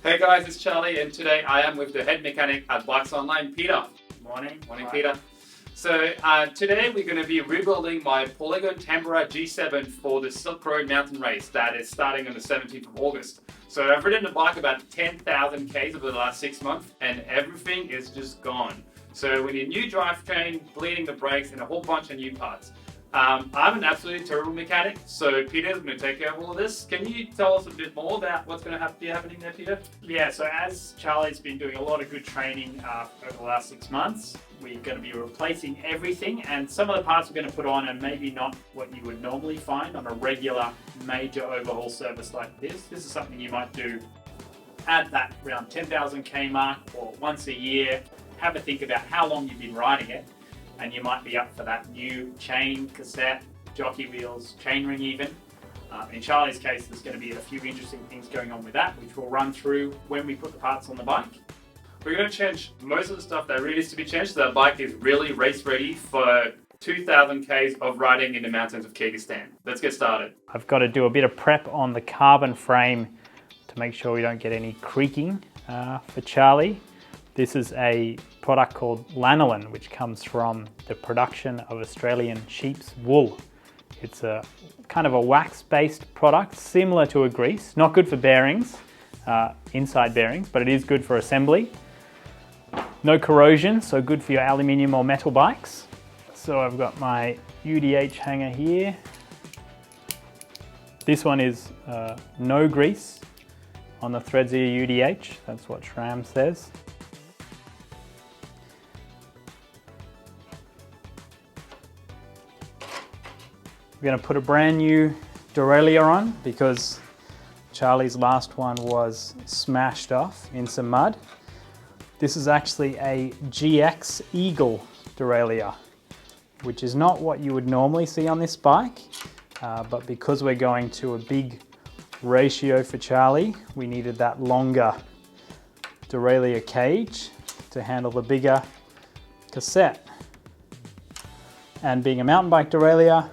Hey guys, it's Charlie, and today I am with the head mechanic at BikesOnline, Peter. Morning. Morning, Peter. So today we're going to be rebuilding my Polygon Tambora G7 for the Silk Road mountain race that is starting on the 17th of August. So I've ridden the bike about 10,000 Ks over the last 6 months, and everything is just gone. So we need a new drivetrain, bleeding the brakes, and a whole bunch of new parts. I'm an absolutely terrible mechanic, so Peter's going to take care of all of this. Can you tell us a bit more about what's going to be happening there, Peter? Yeah, so as Charlie's been doing a lot of good training over the last 6 months, we're going to be replacing everything, and some of the parts we're going to put on are maybe not what you would normally find on a regular major overhaul service like this. This is something you might do at that around 10,000 K mark or once a year. Have a think about how long you've been riding it, and you might be up for that new chain, cassette, jockey wheels, chainring even. In Charlie's case, there's going to be a few interesting things going on with that, which we'll run through when we put the parts on the bike. We're going to change most of the stuff that really needs to be changed, so the bike is really race ready for 2,000 Ks of riding in the mountains of Kyrgyzstan. Let's get started. I've got to do a bit of prep on the carbon frame to make sure we don't get any creaking for Charlie. This is a product called lanolin, which comes from the production of Australian sheep's wool. It's a kind of a wax-based product, similar to a grease. Not good for bearings, inside bearings, but it is good for assembly. No corrosion, so good for your aluminium or metal bikes. So I've got my UDH hanger here. This one is no grease on the threads of your UDH. That's what SRAM says. We're going to put a brand new derailleur on because Charlie's last one was smashed off in some mud. This is actually a GX Eagle derailleur, which is not what you would normally see on this bike, but because we're going to a big ratio for Charlie, we needed that longer derailleur cage to handle the bigger cassette. And being a mountain bike derailleur,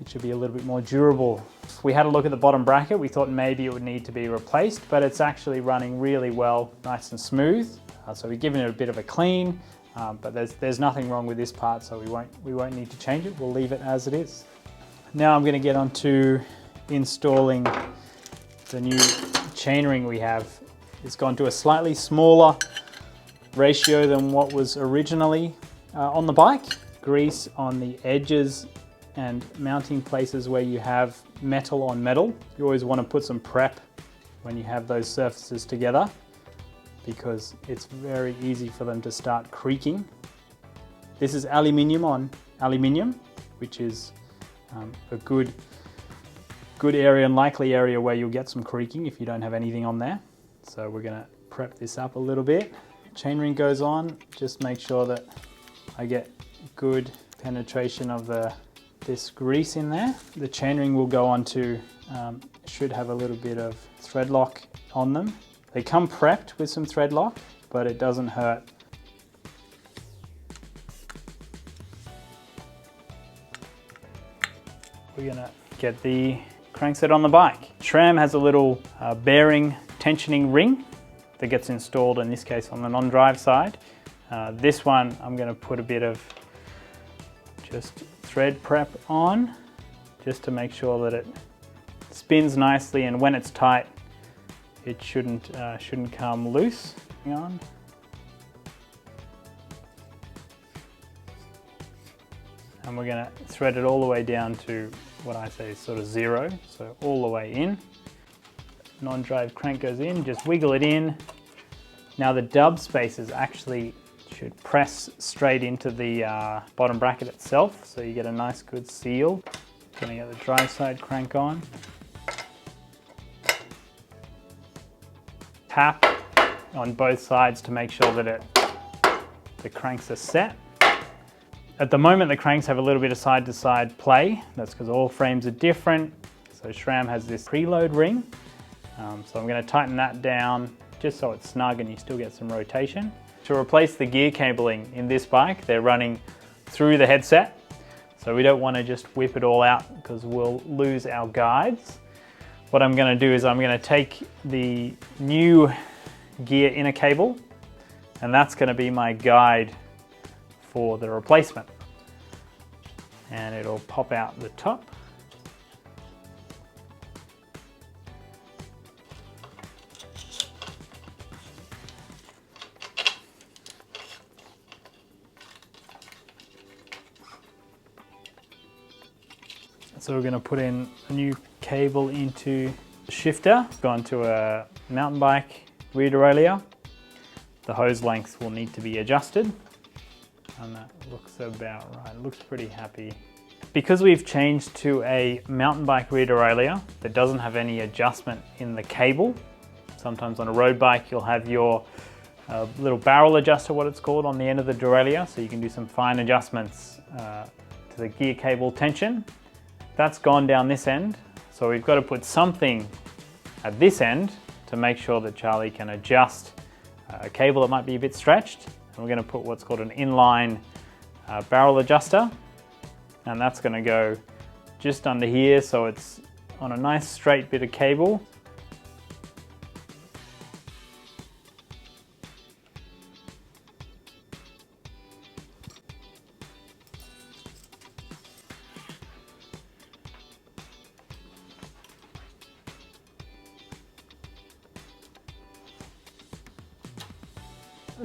it should be a little bit more durable. We had a look at the bottom bracket. We thought maybe it would need to be replaced, but it's actually running really well, nice and smooth. So we've given it a bit of a clean, but there's nothing wrong with this part, so we won't need to change it. We'll leave it as it is. Now I'm going to get on to installing the new chainring we have. It's gone to a slightly smaller ratio than what was originally on the bike. Grease on the edges and mounting places where you have metal on metal. You always want to put some prep when you have those surfaces together because it's very easy for them to start creaking. This is aluminium on aluminium, which is a good area and likely area where you'll get some creaking if you don't have anything on there. So we're going to prep this up a little bit. Chainring goes on, just make sure that I get good penetration of this grease in there. The chainring will go on to, should have a little bit of thread lock on them. They come prepped with some thread lock, but it doesn't hurt. We're gonna get the crankset on the bike. SRAM has a little bearing tensioning ring that gets installed, in this case on the non-drive side. This one I'm gonna put a bit of just thread prep on, just to make sure that it spins nicely, and when it's tight it shouldn't come loose. Hang on. And we're going to thread it all the way down to what I say is sort of 0, so all the way in. Non-drive crank goes in, just wiggle it in. Now the dub spaces actually should press straight into the bottom bracket itself, so you get a nice good seal. Going to get the dry side crank on. Tap on both sides to make sure that the cranks are set. At the moment the cranks have a little bit of side-to-side play. That's because all frames are different. So SRAM has this preload ring. So I'm going to tighten that down just so it's snug and you still get some rotation. To replace the gear cabling in this bike, they're running through the headset. So we don't want to just whip it all out because we'll lose our guides. What I'm going to do is I'm going to take the new gear inner cable, and that's going to be my guide for the replacement. And it'll pop out the top. So we're going to put in a new cable into the shifter. Gone to a mountain bike rear derailleur. The hose length will need to be adjusted. And that looks about right. It looks pretty happy. Because we've changed to a mountain bike rear derailleur that doesn't have any adjustment in the cable. Sometimes on a road bike you'll have your little barrel adjuster, what it's called, on the end of the derailleur, so you can do some fine adjustments to the gear cable tension. That's gone down this end, so we've got to put something at this end to make sure that Charlie can adjust a cable that might be a bit stretched. And we're going to put what's called an inline barrel adjuster, and that's going to go just under here, so it's on a nice straight bit of cable.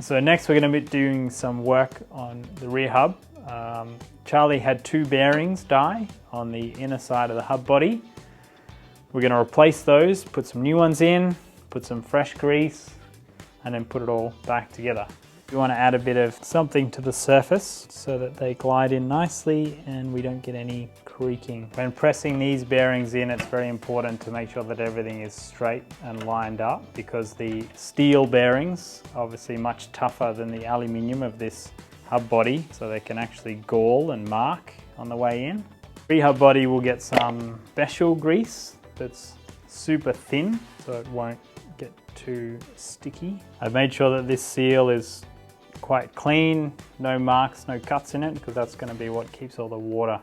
So next we're going to be doing some work on the rear hub. Charlie had two bearings die on the inner side of the hub body. We're going to replace those, put some new ones in, put some fresh grease, and then put it all back together. We want to add a bit of something to the surface so that they glide in nicely and we don't get any creaking. When pressing these bearings in, it's very important to make sure that everything is straight and lined up, because the steel bearings are obviously much tougher than the aluminium of this hub body, so they can actually gall and mark on the way in. Pre-hub body will get some special grease that's super thin, so it won't get too sticky. I've made sure that this seal is quite clean, no marks, no cuts in it, because that's going to be what keeps all the water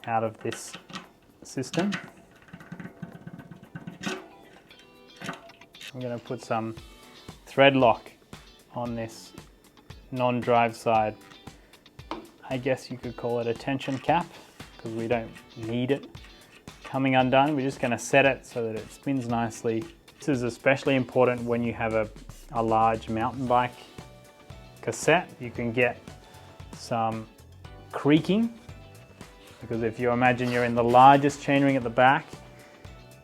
out of this system. I'm going to put some thread lock on this non-drive side. I guess you could call it a tension cap, because we don't need it coming undone. We're just going to set it so that it spins nicely. This is especially important when you have a large mountain bike cassette. You can get some creaking, because if you imagine you're in the largest chainring at the back,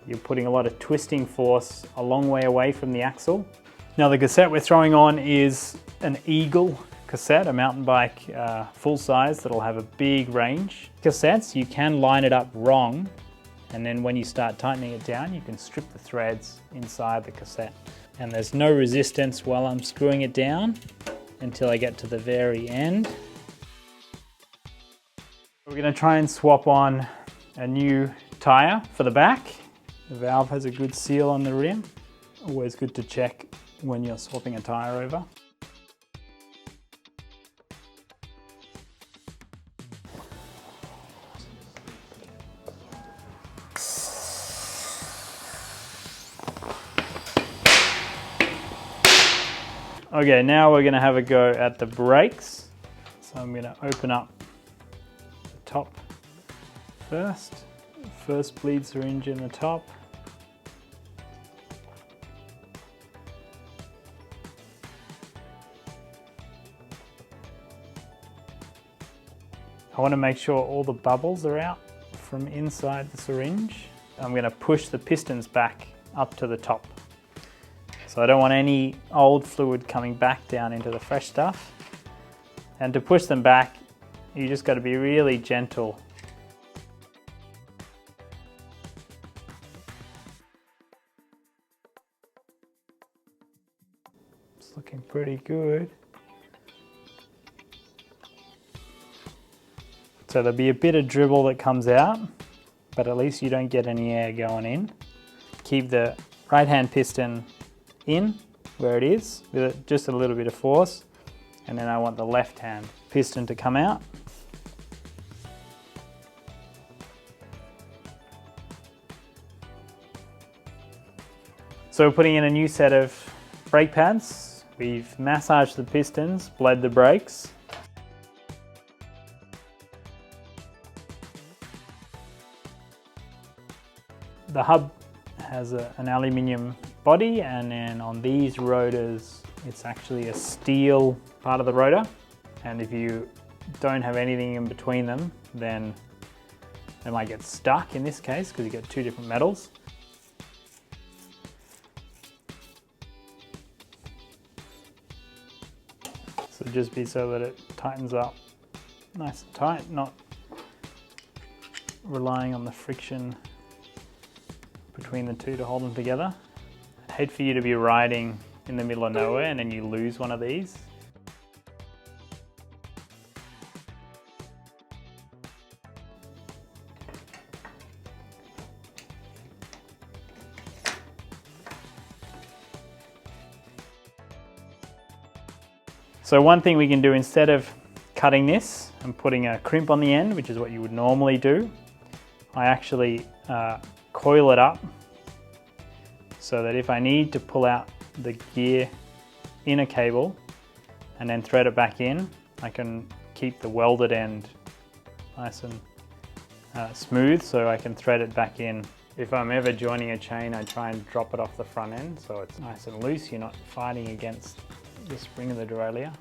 you're putting a lot of twisting force a long way away from the axle. Now the cassette we're throwing on is an Eagle cassette, a mountain bike full size that'll have a big range. Cassettes, you can line it up wrong, and then when you start tightening it down, you can strip the threads inside the cassette. And there's no resistance while I'm screwing it down until I get to the very end. We're going to try and swap on a new tyre for the back. The valve has a good seal on the rim. Always good to check when you're swapping a tyre over. Okay, now we're going to have a go at the brakes. So I'm going to open up the top first. First bleed syringe in the top. I want to make sure all the bubbles are out from inside the syringe. I'm going to push the pistons back up to the top. So I don't want any old fluid coming back down into the fresh stuff. And to push them back, you just got to be really gentle. It's looking pretty good. So there'll be a bit of dribble that comes out, but at least you don't get any air going in. Keep the right hand piston in where it is with just a little bit of force, and then I want the left hand piston to come out. So we're putting in a new set of brake pads. We've massaged the pistons, bled the brakes. The hub has an aluminium body, and then on these rotors it's actually a steel part of the rotor, and if you don't have anything in between them then they might get stuck in this case because you get two different metals. So just be so that it tightens up nice and tight, not relying on the friction between the two to hold them together. I'd hate for you to be riding in the middle of nowhere and then you lose one of these. So one thing we can do, instead of cutting this and putting a crimp on the end, which is what you would normally do, I actually coil it up so that if I need to pull out the gear inner cable and then thread it back in, I can keep the welded end nice and smooth, so I can thread it back in. If I'm ever joining a chain, I try and drop it off the front end so it's nice and loose, you're not fighting against the spring of the derailleur.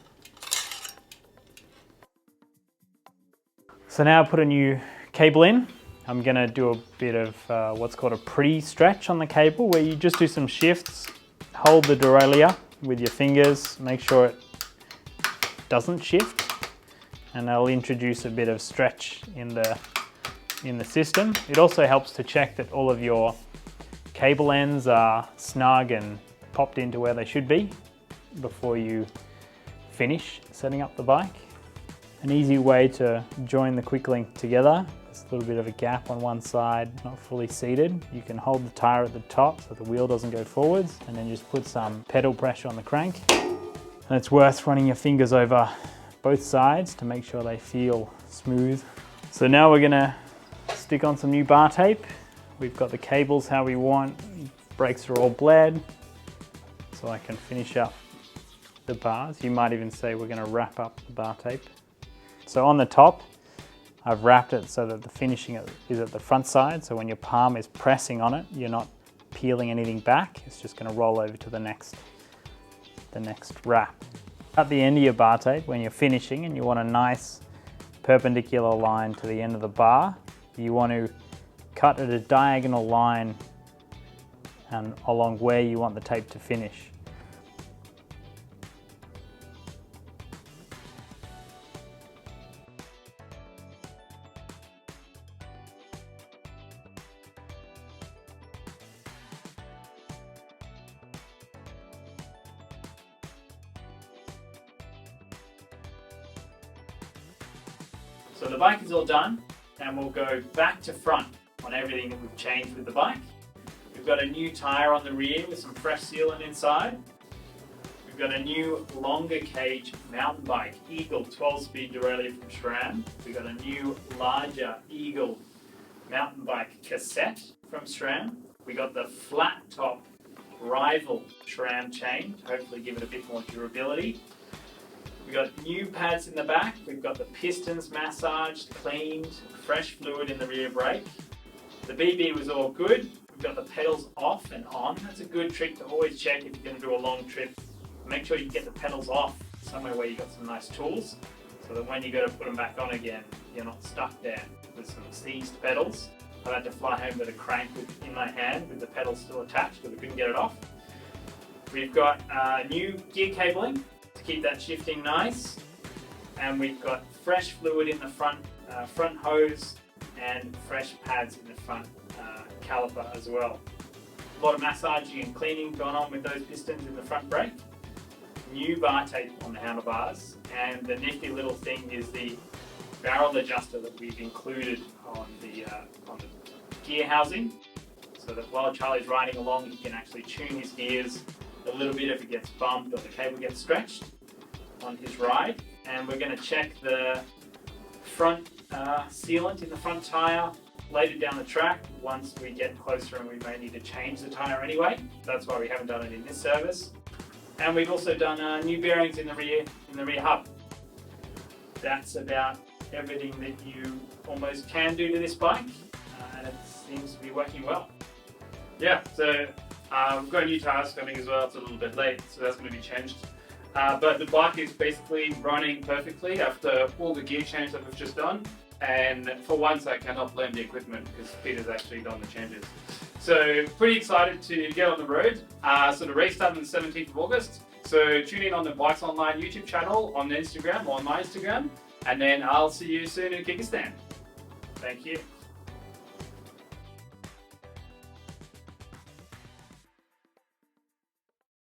So now I put a new cable in. I'm going to do a bit of what's called a pre-stretch on the cable, where you just do some shifts, hold the derailleur with your fingers, make sure it doesn't shift, and that'll introduce a bit of stretch in the system. It also helps to check that all of your cable ends are snug and popped into where they should be before you finish setting up the bike. An easy way to join the quick link together, there's a little bit of a gap on one side, not fully seated. You can hold the tire at the top so the wheel doesn't go forwards, and then just put some pedal pressure on the crank. And it's worth running your fingers over both sides to make sure they feel smooth. So now we're gonna stick on some new bar tape. We've got the cables how we want, brakes are all bled, so I can finish up the bars. You might even say we're gonna wrap up the bar tape. So on the top, I've wrapped it so that the finishing is at the front side, so when your palm is pressing on it, you're not peeling anything back, it's just gonna roll over to the next wrap. At the end of your bar tape, when you're finishing and you want a nice perpendicular line to the end of the bar, you want to cut at a diagonal line and along where you want the tape to finish. So the bike is all done, and we'll go back to front on everything that we've changed with the bike. We've got a new tyre on the rear with some fresh sealant inside. We've got a new longer cage mountain bike, Eagle 12-speed derailleur from SRAM. We've got a new larger Eagle mountain bike Cassette from SRAM. We got the flat top Rival SRAM chain to hopefully give it a bit more durability. We've got new pads in the back, we've got the pistons massaged, cleaned, fresh fluid in the rear brake. The BB was all good. We've got the pedals off and on. That's a good trick to always check if you're going to do a long trip. Make sure you get the pedals off somewhere where you've got some nice tools, so that when you go to put them back on again, you're not stuck there with some seized pedals. I had to fly home with a crank in my hand with the pedals still attached because I couldn't get it off. We've got new gear cabling to keep that shifting nice, and we've got fresh fluid in the front hose and fresh pads in the front caliper as well. A lot of massaging and cleaning going on with those pistons in the front brake. New bar tape on the handlebars, and the nifty little thing is the barrel adjuster that we've included on the gear housing, so that while Charlie's riding along he can actually tune his gears a little bit if it gets bumped or the cable gets stretched on his ride. And we're going to check the front sealant in the front tyre later down the track, once we get closer and we may need to change the tyre anyway. That's why we haven't done it in this service. And we've also done new bearings in the rear hub. That's about everything that you almost can do to this bike, and it seems to be working well. Yeah, so we've got a new tyres coming as well. It's a little bit late, so that's going to be changed. But the bike is basically running perfectly after all the gear change that we've just done. And for once, I cannot blame the equipment because Peter's actually done the changes. So pretty excited to get on the road. So the race starts on the 17th of August. So tune in on the BikesOnline YouTube channel, on Instagram, or on my Instagram. And then I'll see you soon in Kyrgyzstan. Thank you.